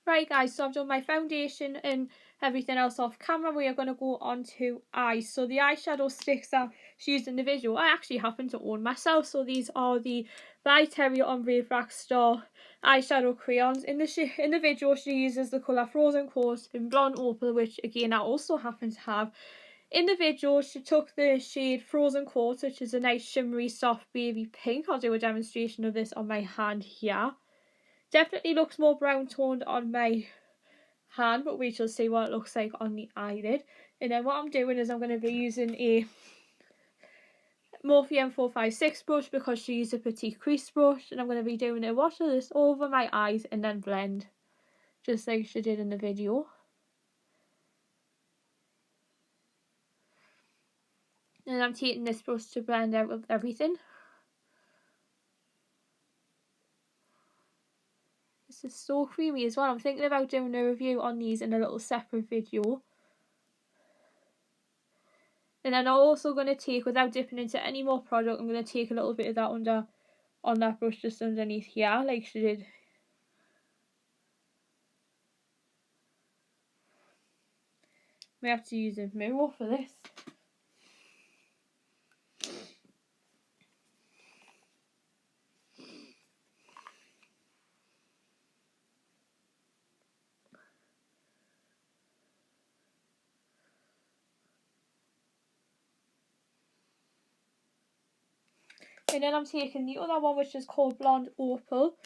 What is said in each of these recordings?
Right guys, so I've done my foundation and everything else off camera. We are going to go on to eyes. So the eyeshadow sticks that she used in the video, I actually happen to own myself. So these are the Byterry Ombre Blackstar eyeshadow crayons. In the video, she uses the colour Frozen Quartz in Blonde Opal, which again I also happen to have. In the video, she took the shade Frozen Quartz, which is a nice shimmery soft baby pink. I'll do a demonstration of this on my hand here. Definitely looks more brown toned on my hand, but we shall see what it looks like on the eyelid. And then what I'm doing is I'm going to be using a Morphe M456 brush because she used a petite crease brush, and I'm going to be doing a wash of this over my eyes and then blend just like she did in the video. And I'm taking this brush to blend out of everything. This is so creamy as well. I'm thinking about doing a review on these in a little separate video. And then I'm also going to take, without dipping into any more product, I'm going to take a little bit of that on that brush just underneath here, like she did. May have to use a mirror for this. And then I'm taking the other one, which is called Blonde Opal,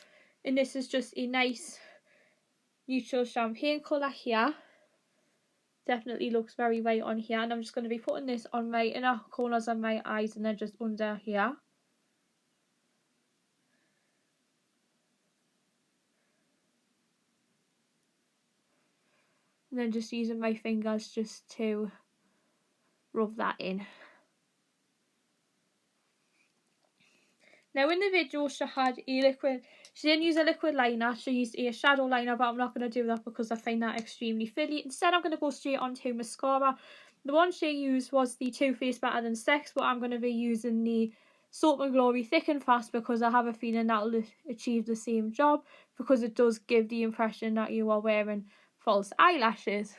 and this is just a nice neutral champagne colour here. Definitely looks very white on here, and I'm just going to be putting this on my inner corners of my eyes and then just under here. And then just using my fingers just to rub that in. Now in the video she didn't use a liquid liner, she used a shadow liner, but I'm not going to do that because I find that extremely fiddly. Instead I'm going to go straight onto mascara. The one she used was the Too Faced Better Than Sex, but I'm going to be using the Soap and Glory Thick and Fast because I have a feeling that will achieve the same job, because it does give the impression that you are wearing false eyelashes.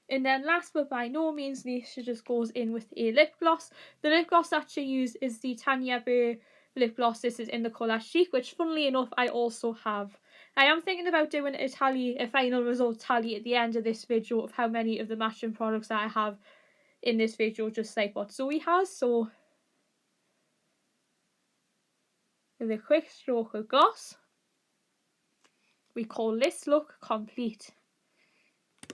And then last but by no means least, she just goes in with a lip gloss. The lip gloss that she used is the Tanya Burr lip gloss. This is in the colour Chic, which funnily enough I also have. I am thinking about doing a final result tally at the end of this video of how many of the matching products that I have in this video, just like what Zoe has. So with a quick stroke of gloss, we call this look complete.